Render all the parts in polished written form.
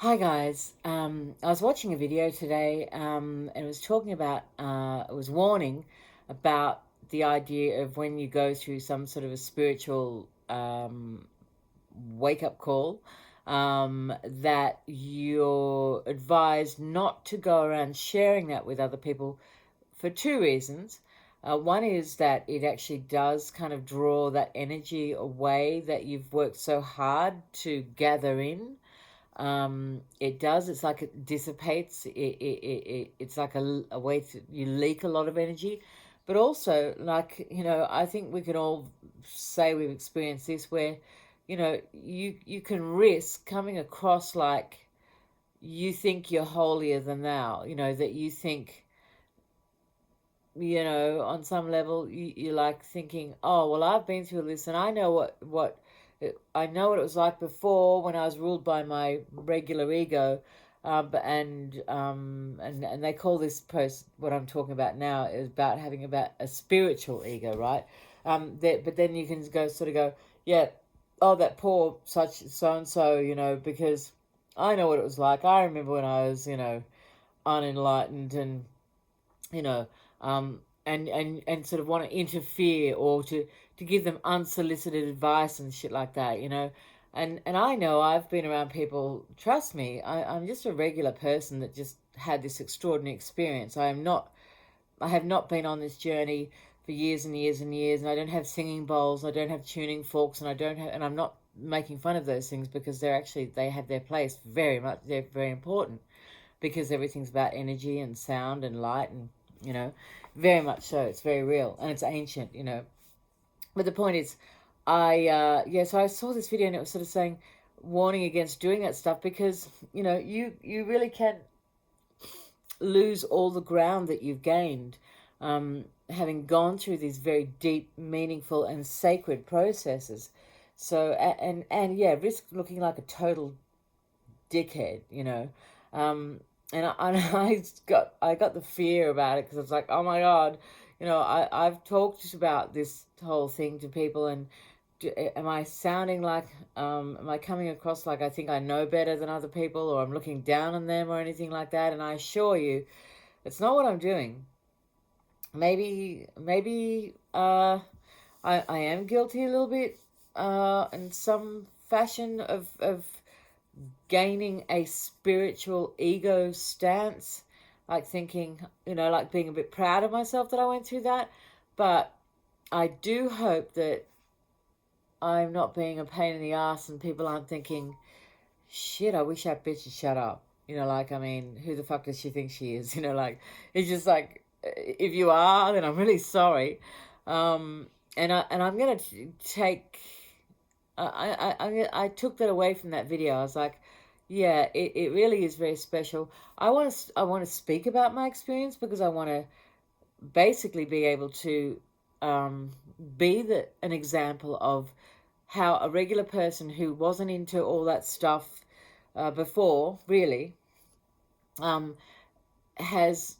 Hi guys. I was watching a video today, and it was talking about, it was warning about the idea of when you go through some sort of a spiritual wake up call, that you're advised not to go around sharing that with other people for two reasons. One is that it actually does kind of draw that energy away that you've worked so hard to gather in. It does. It's like it dissipates. It's like a way to, you leak a lot of energy. But also, like, I think we can all say we've experienced this where, you can risk coming across like you think you're holier than thou, that you think, on some level, you're like thinking, oh, well, I've been through this and I know I know what it was like before when I was ruled by my regular ego. And they call this post, what I'm talking about now is about having about a spiritual ego, right? But then you can go, yeah, oh, that poor such so and so, because I know what it was like. I remember when I was, unenlightened, and you know, and sort of want to interfere or to give them unsolicited advice and shit like that, And I know I've been around people, trust me, I'm just a regular person that just had this extraordinary experience. I have not been on this journey for years and years and years, and I don't have singing bowls, I don't have tuning forks, and I'm not making fun of those things because they have their place very much. They're very important because everything's about energy and sound and light, and you know very much so. It's very real and it's ancient, but the point is, so I saw this video and it was sort of saying, warning against doing that stuff, because you really can lose all the ground that you've gained, having gone through these very deep, meaningful and sacred processes. So and yeah, risk looking like a total dickhead, and I got the fear about it because I was like, oh my god, I've talked about this whole thing to people, and am I sounding like, am I coming across like I think I know better than other people, or I'm looking down on them or anything like that? And I assure you, it's not what I'm doing. Maybe I am guilty a little bit, in some fashion of gaining a spiritual ego stance, like thinking, like being a bit proud of myself that I went through that. But I do hope that I'm not being a pain in the ass and people aren't thinking, shit, I wish that bitch would shut up. I mean, who the fuck does she think she is? It's just like, if you are, then I'm really sorry. And I'm gonna take. I took that away from that video. I was like, yeah, it really is very special. I want to speak about my experience because I want to basically be able to, be an example of how a regular person who wasn't into all that stuff, before, really, um, has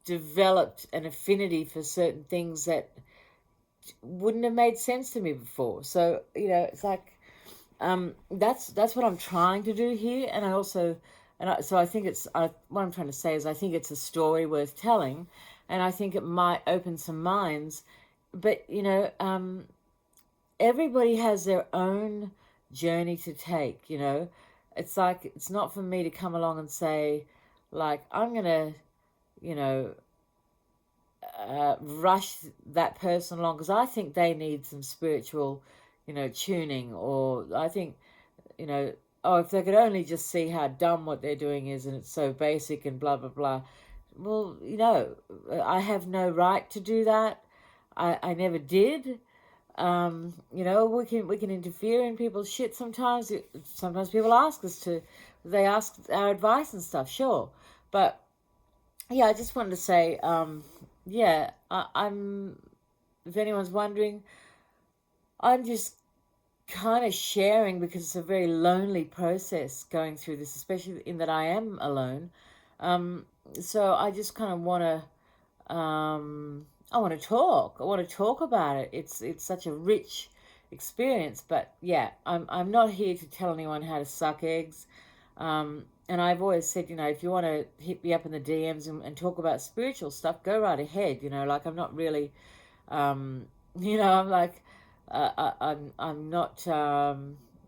developed an affinity for certain things that wouldn't have made sense to me before. So it's like, that's what I'm trying to do here. And I also, so I think what I'm trying to say is I think it's a story worth telling, and I think it might open some minds. But everybody has their own journey to take. It's like, it's not for me to come along and say, like, I'm gonna, you know rush that person along because I think they need some spiritual, tuning. Or I think, you know, oh, if they could only just see how dumb what they're doing is and it's so basic and blah, blah, blah. Well, I have no right to do that. I never did. We can interfere in people's shit sometimes. Sometimes people ask us to, they ask our advice and stuff, sure. But yeah, I just wanted to say, yeah, I'm, if anyone's wondering, I'm just kind of sharing because it's a very lonely process going through this, especially in that I am alone. So I just kind of want to, I want to talk. I want to talk about it. It's such a rich experience. But yeah, I'm not here to tell anyone how to suck eggs. And I've always said, if you want to hit me up in the DMs and talk about spiritual stuff, go right ahead. Like I'm not really, um, I'm like, I'm not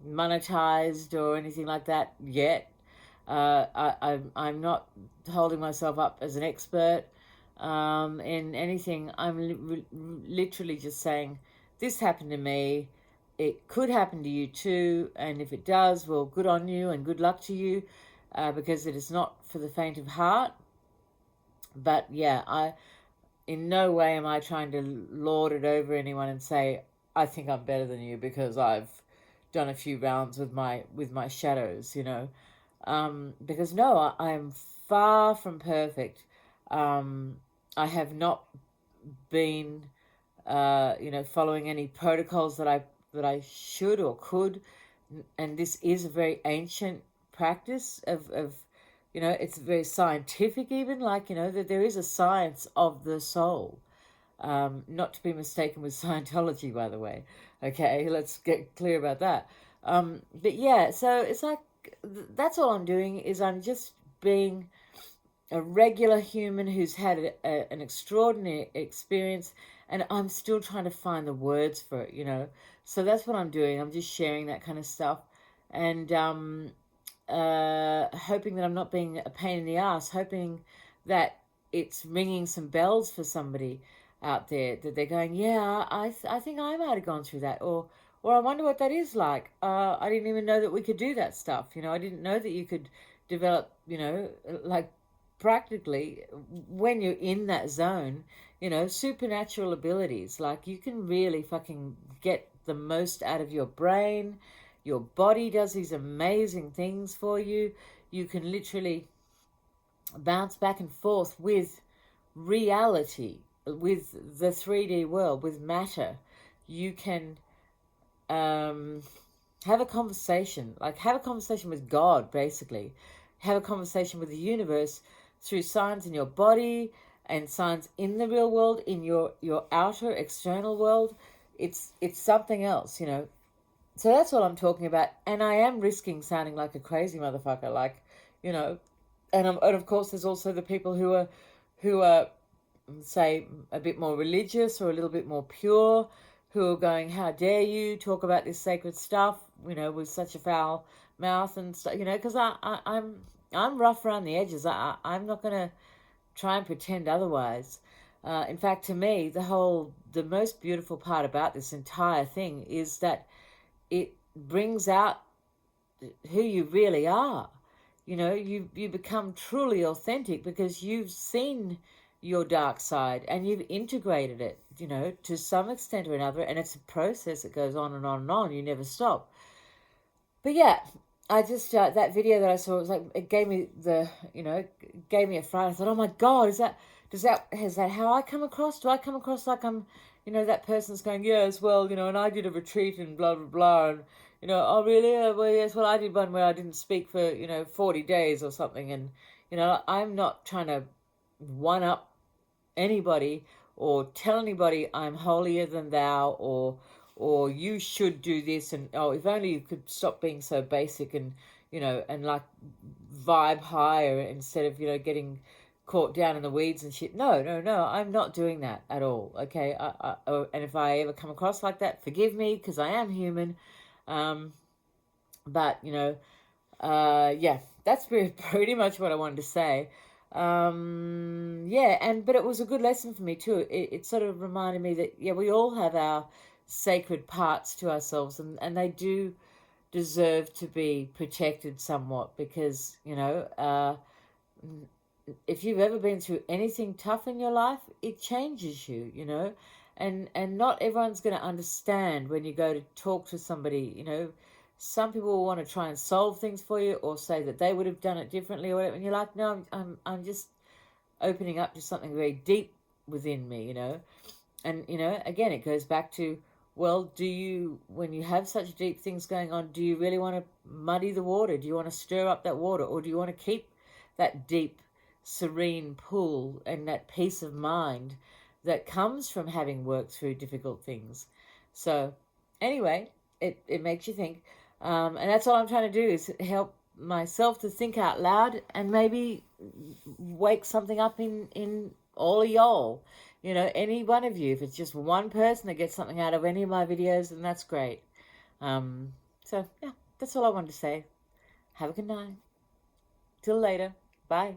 monetized or anything like that yet. I'm not holding myself up as an expert in anything. I'm literally just saying, this happened to me. It could happen to you too, and if it does, well, good on you and good luck to you, because it is not for the faint of heart. But yeah, in no way am I trying to lord it over anyone and say I think I'm better than you because I've done a few rounds with my shadows, because no, I'm far from perfect. I have not been, following any protocols that I should or could, and this is a very ancient practice of it's very scientific, even, like, that there is a science of the soul, not to be mistaken with Scientology, by the way. Okay, let's get clear about that. But yeah, so it's like that's all I'm doing is I'm just being a regular human who's had an extraordinary experience, and I'm still trying to find the words for it. So that's what I'm doing. I'm just sharing that kind of stuff, and hoping that I'm not being a pain in the ass, hoping that it's ringing some bells for somebody out there, that they're going, yeah, I think I might have gone through that, or I wonder what that is like. I didn't even know that we could do that stuff. I didn't know that you could develop, like, practically, when you're in that zone, supernatural abilities. Like, you can really fucking get the most out of your brain. Your body does these amazing things for you. You can literally bounce back and forth with reality, with the 3D world, with matter. You can have a conversation, like have a conversation with God, basically. Have a conversation with the universe through signs in your body and signs in the real world, in your outer external world. It's something else. So that's what I'm talking about, and I am risking sounding like a crazy motherfucker, like, and of course there's also the people who are say a bit more religious or a little bit more pure, who are going, how dare you talk about this sacred stuff, with such a foul mouth and stuff, because I'm rough around the edges. I'm not going to try and pretend otherwise. In fact, to me, the most beautiful part about this entire thing is that it brings out who you really are. You become truly authentic because you've seen your dark side and you've integrated it, to some extent or another, and it's a process that goes on and on and on. You never stop. But yeah, I just that video that I saw, it was like, it gave me gave me a fright. I thought, oh my God, is that how I come across? Do I come across like I'm, that person's going, yes, well, and I did a retreat and blah blah blah, and oh really? Well, yes, well, I did one where I didn't speak for 40 days or something, and I'm not trying to one up anybody or tell anybody I'm holier than thou, or you should do this, and oh, if only you could stop being so basic and and like vibe higher instead of getting caught down in the weeds and shit. No, no, no, I'm not doing that at all. Okay, and if I ever come across like that, forgive me, because I am human. But yeah, that's pretty much what I wanted to say. Yeah, but it was a good lesson for me too. It sort of reminded me that, yeah, we all have our sacred parts to ourselves, and they do deserve to be protected somewhat, because if you've ever been through anything tough in your life, it changes you. And not everyone's going to understand when you go to talk to somebody. Some people will want to try and solve things for you, or say that they would have done it differently or whatever, and you're like, no, I'm just opening up to something very deep within me. And again, it goes back to, well, when you have such deep things going on, do you really want to muddy the water? Do you want to stir up that water, or do you want to keep that deep, serene pool and that peace of mind that comes from having worked through difficult things? So anyway, it makes you think. And that's all I'm trying to do, is help myself to think out loud and maybe wake something up in all of y'all. Any one of you. If it's just one person that gets something out of any of my videos, then that's great. So, yeah, that's all I wanted to say. Have a good night. Till later. Bye.